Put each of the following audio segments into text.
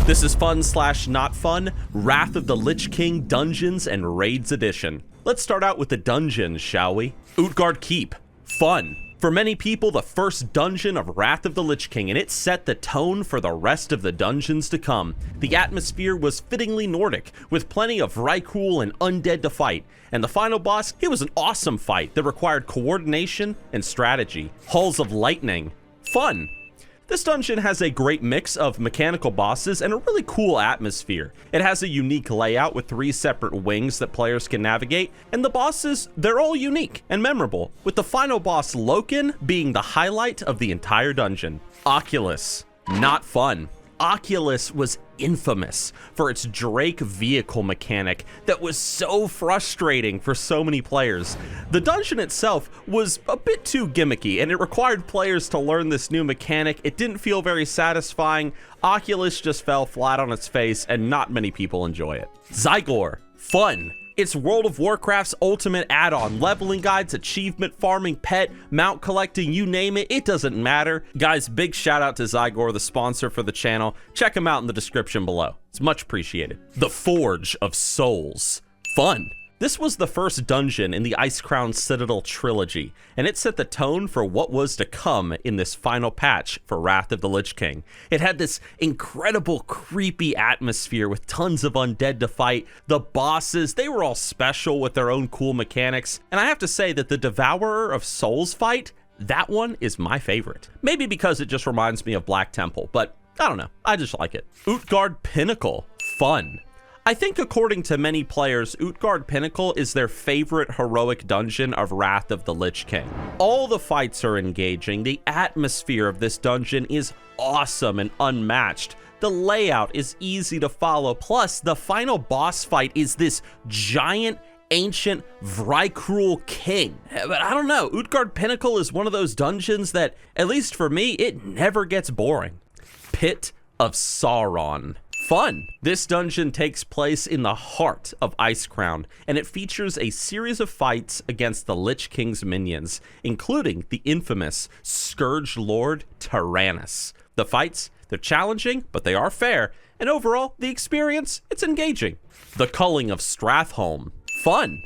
This is fun slash not fun, Wrath of the Lich King Dungeons and Raids Edition. Let's start out with the dungeons, shall we? Utgard Keep, fun. For many people, the first dungeon of Wrath of the Lich King, and it set the tone for the rest of the dungeons to come. The atmosphere was fittingly Nordic, with plenty of Vrykul and undead to fight. And the final boss, it was an awesome fight that required coordination and strategy. Halls of Lightning, fun. This dungeon has a great mix of mechanical bosses and a really cool atmosphere. It has a unique layout with 3 separate wings that players can navigate, and the bosses, they're all unique and memorable, with the final boss Loken being the highlight of the entire dungeon. Oculus, not fun. Oculus was infamous for its Drake vehicle mechanic that was so frustrating for so many players. The dungeon itself was a bit too gimmicky, and it required players to learn this new mechanic. It didn't feel very satisfying. Oculus just fell flat on its face, and not many people enjoy it. Zygor, fun. It's World of Warcraft's ultimate add-on. Leveling guides, achievement farming, pet, mount collecting, you name it, it doesn't matter. Guys, big shout out to Zygor, the sponsor for the channel. Check him out in the description below. It's much appreciated. The Forge of Souls, fun. This was the first dungeon in the Icecrown Citadel Trilogy, and it set the tone for what was to come in this final patch for Wrath of the Lich King. It had this incredible creepy atmosphere with tons of undead to fight. The bosses, they were all special with their own cool mechanics, and I have to say that the Devourer of Souls fight, that one is my favorite. Maybe because it just reminds me of Black Temple, but I don't know, I just like it. Utgard Pinnacle, fun. I think according to many players, Utgard Pinnacle is their favorite heroic dungeon of Wrath of the Lich King. All the fights are engaging, the atmosphere of this dungeon is awesome and unmatched. The layout is easy to follow, plus the final boss fight is this giant ancient Vrykul king. But I don't know, Utgard Pinnacle is one of those dungeons that, at least for me, it never gets boring. Pit of Sauron, fun. This dungeon takes place in the heart of Icecrown, and it features a series of fights against the Lich King's minions, including the infamous Scourge Lord Tyrannus. The fights, they're challenging, but they are fair, and overall, the experience, it's engaging. The Culling of Stratholme, fun.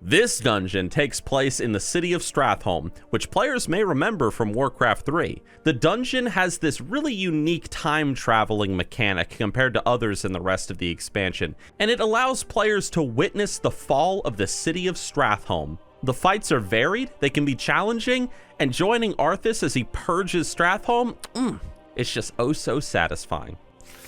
This dungeon takes place in the city of Stratholme, which players may remember from Warcraft 3. The dungeon has this really unique time-traveling mechanic compared to others in the rest of the expansion, and it allows players to witness the fall of the city of Stratholme. The fights are varied, they can be challenging, and joining Arthas as he purges Stratholme, it's just oh so satisfying.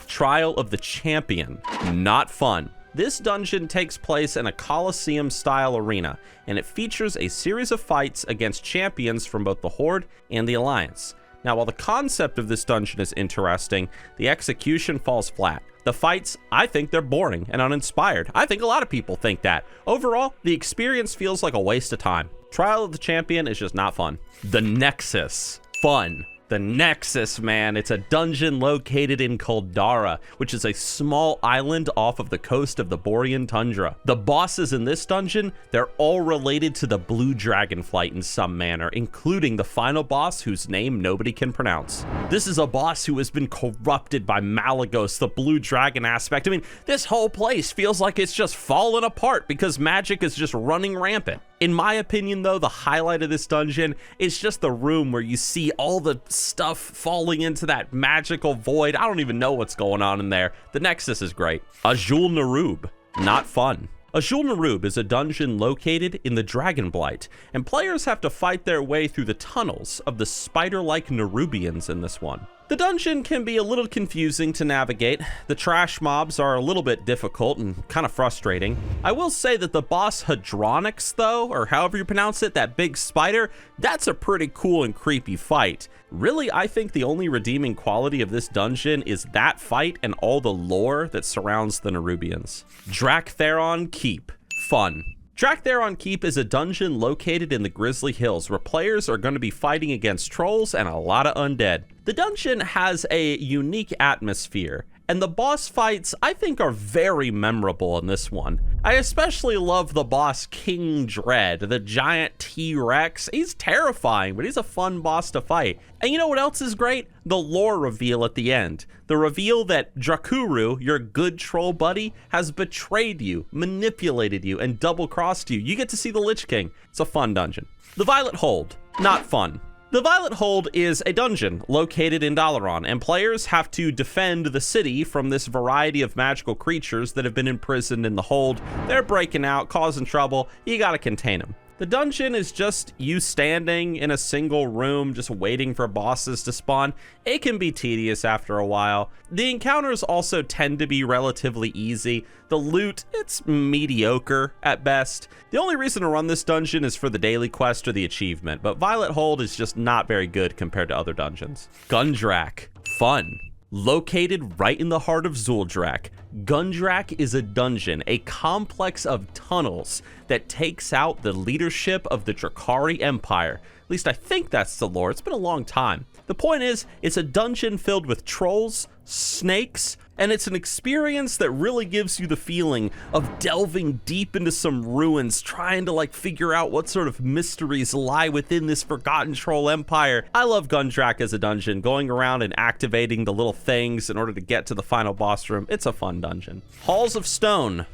Trial of the Champion, not fun. This dungeon takes place in a Colosseum-style arena, and it features a series of fights against champions from both the Horde and the Alliance. Now, while the concept of this dungeon is interesting, the execution falls flat. The fights, I think they're boring and uninspired. I think a lot of people think that. Overall, the experience feels like a waste of time. Trial of the Champion is just not fun. The Nexus, fun. The Nexus, man, it's a dungeon located in Kuldara, which is a small island off of the coast of the Borean Tundra. The bosses in this dungeon, they're all related to the Blue Dragonflight in some manner, including the final boss whose name nobody can pronounce. This is a boss who has been corrupted by Malygos, the Blue Dragon aspect. I mean, this whole place feels like it's just fallen apart because magic is just running rampant. In my opinion, though, the highlight of this dungeon is just the room where you see all the stuff falling into that magical void. I don't even know what's going on in there. The Nexus is great. Azul Narub, not fun. Azul Narub is a dungeon located in the Dragonblight, and players have to fight their way through the tunnels of the spider-like Nerubians in this one. The dungeon can be a little confusing to navigate. The trash mobs are a little bit difficult and kind of frustrating. I will say that the boss Hadronix, though, or however you pronounce it, that big spider, that's a pretty cool and creepy fight. Really, I think the only redeeming quality of this dungeon is that fight and all the lore that surrounds the Nerubians. Draktheron Keep, fun. Draktheron Keep is a dungeon located in the Grizzly Hills where players are going to be fighting against trolls and a lot of undead. The dungeon has a unique atmosphere, and the boss fights I think are very memorable in this one. I especially love the boss King Dread, the giant T-Rex. He's terrifying, but he's a fun boss to fight. And you know what else is great? The lore reveal at the end. The reveal that Drakuru, your good troll buddy, has betrayed you, manipulated you, and double-crossed you. You get to see the Lich King. It's a fun dungeon. The Violet Hold, not fun. The Violet Hold is a dungeon located in Dalaran, and players have to defend the city from this variety of magical creatures that have been imprisoned in the hold. They're breaking out, causing trouble. You gotta contain them. The dungeon is just you standing in a single room, just waiting for bosses to spawn. It can be tedious after a while. The encounters also tend to be relatively easy. The loot, it's mediocre at best. The only reason to run this dungeon is for the daily quest or the achievement, but Violet Hold is just not very good compared to other dungeons. Gundrak, fun. Located right in the heart of Zuldrak, Gundrak is a dungeon, a complex of tunnels that takes out the leadership of the Drakari Empire. At least I think that's the lore. It's been a long time. The point is, it's a dungeon filled with trolls, snakes, and it's an experience that really gives you the feeling of delving deep into some ruins, trying to like figure out what sort of mysteries lie within this forgotten troll empire. I love Gundrak as a dungeon, going around and activating the little things in order to get to the final boss room. It's a fun dungeon. Halls of Stone,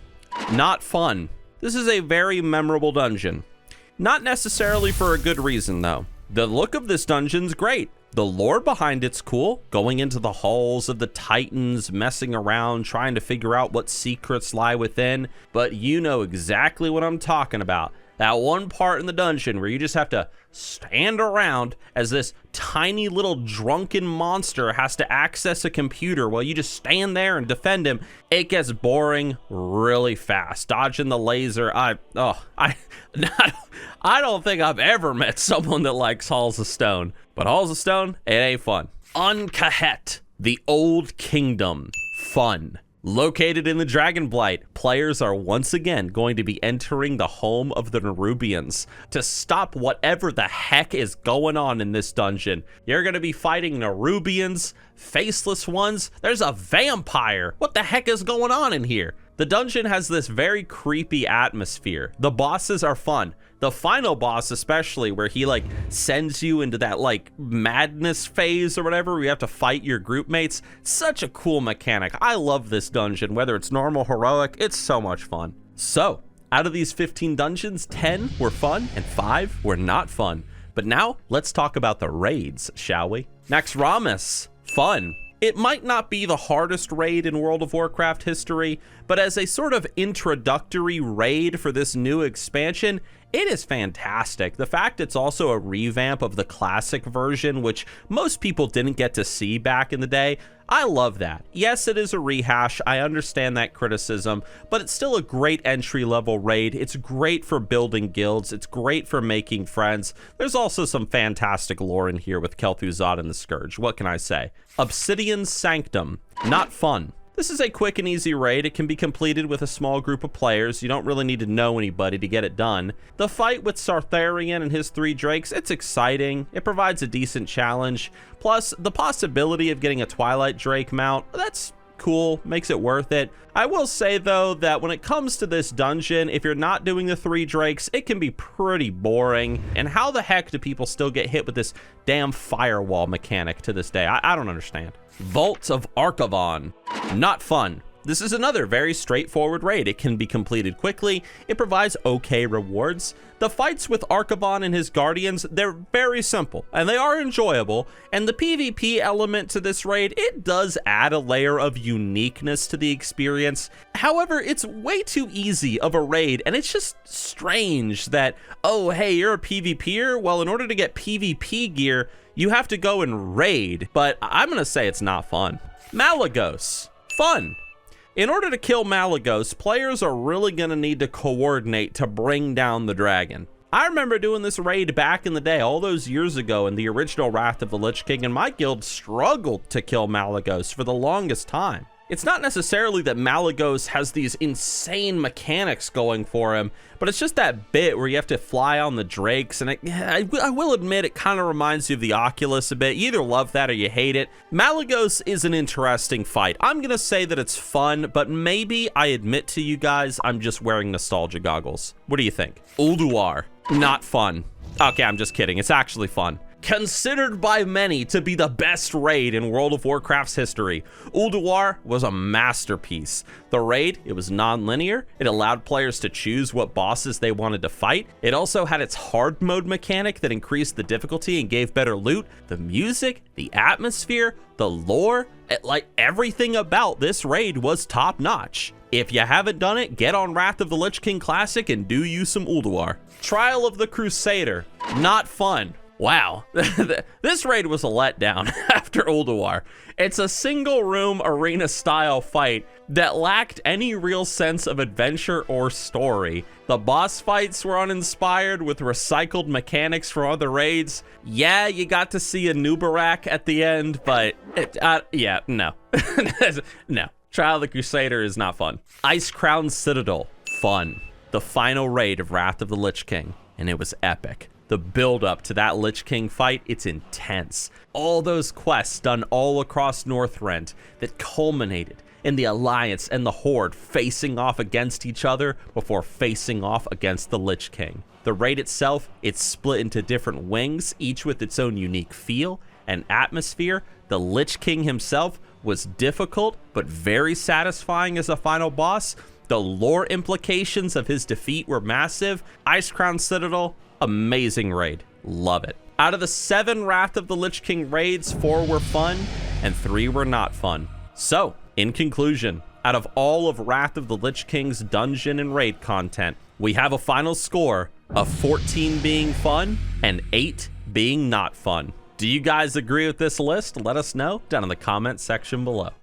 not fun. This is a very memorable dungeon. Not necessarily for a good reason though. The look of this dungeon's great. The lore behind it's cool, going into the halls of the Titans, messing around, trying to figure out what secrets lie within, but you know exactly what I'm talking about. That one part in the dungeon where you just have to stand around as this tiny little drunken monster has to access a computer while you just stand there and defend him. It gets boring really fast. Dodging the laser, I don't think I've ever met someone that likes Halls of Stone. But Halls of Stone, it ain't fun. Unkahet, the Old Kingdom, fun. Located in the Dragonblight, players are once again going to be entering the home of the Nerubians to stop whatever the heck is going on in this dungeon. You're going to be fighting Nerubians, faceless ones. There's a vampire. What the heck is going on in here? The dungeon has this very creepy atmosphere. The bosses are fun. The final boss especially, where he like sends you into that like madness phase or whatever, where you have to fight your group mates. Such a cool mechanic. I love this dungeon, whether it's normal, heroic, it's so much fun. So, out of these 15 dungeons, 10 were fun and 5 were not fun. But now, let's talk about the raids, shall we? Naxxramas, fun. It might not be the hardest raid in World of Warcraft history, but as a sort of introductory raid for this new expansion, it is fantastic. The fact it's also a revamp of the classic version, which most people didn't get to see back in the day, I love that. Yes, it is a rehash. I understand that criticism, but it's still a great entry-level raid. It's great for building guilds. It's great for making friends. There's also some fantastic lore in here with Kel'Thuzad and the Scourge. What can I say? Obsidian's Sanctum, not fun. This is a quick and easy raid. It can be completed with a small group of players. You don't really need to know anybody to get it done. The fight with Sartharian and his 3 drakes, it's exciting. It provides a decent challenge. Plus, the possibility of getting a Twilight Drake mount, that's cool, makes it worth it. I will say though that when it comes to this dungeon, if you're not doing the 3 drakes, it can be pretty boring. And how the heck do people still get hit with this damn firewall mechanic to this day? I don't understand. Vault of Archivon, not fun. This is another very straightforward raid. It can be completed quickly. It provides okay rewards. The fights with Archivon and his guardians, they're very simple and they are enjoyable. And the PvP element to this raid, it does add a layer of uniqueness to the experience. However, it's way too easy of a raid, and it's just strange that, oh, hey, you're a PvPer? Well, in order to get PvP gear, you have to go and raid, but I'm gonna say it's not fun. Malygos, fun. In order to kill Malygos, players are really gonna need to coordinate to bring down the dragon. I remember doing this raid back in the day, all those years ago in the original Wrath of the Lich King, and my guild struggled to kill Malygos for the longest time. It's not necessarily that Malygos has these insane mechanics going for him, but it's just that bit where you have to fly on the drakes, and I will admit it kind of reminds you of the Oculus a bit. You either love that or you hate it. Malygos is an interesting fight. I'm gonna say that it's fun, but maybe I admit to you guys I'm just wearing nostalgia goggles. What do you think? Ulduar, not fun. Okay, I'm just kidding. It's actually fun. Considered by many to be the best raid in World of Warcraft's history, Ulduar was a masterpiece. The raid, it was non-linear, it allowed players to choose what bosses they wanted to fight. It also had its hard mode mechanic that increased the difficulty and gave better loot. The music, the atmosphere, the lore, like everything about this raid was top notch. If you haven't done it, get on Wrath of the Lich King Classic and do you some Ulduar. Trial of the Crusader, not fun. Wow, this raid was a letdown after Ulduar. It's a single room arena style fight that lacked any real sense of adventure or story. The boss fights were uninspired with recycled mechanics from other raids. Yeah, you got to see a Nubarak at the end, but yeah, no. No, Trial of the Crusader is not fun. Icecrown Citadel, fun. The final raid of Wrath of the Lich King, and it was epic. The build up to that Lich King fight, it's intense. All those quests done all across Northrend that culminated in the Alliance and the Horde facing off against each other before facing off against the Lich King. The raid itself, it's split into different wings, each with its own unique feel and atmosphere. The Lich King himself was difficult, but very satisfying as a final boss. The lore implications of his defeat were massive. Icecrown Citadel, amazing raid. Love it. Out of the 7 Wrath of the Lich King raids, 4 were fun and 3 were not fun. So, in conclusion, out of all of Wrath of the Lich King's dungeon and raid content, we have a final score of 14 being fun and 8 being not fun. Do you guys agree with this list? Let us know down in the comment section below.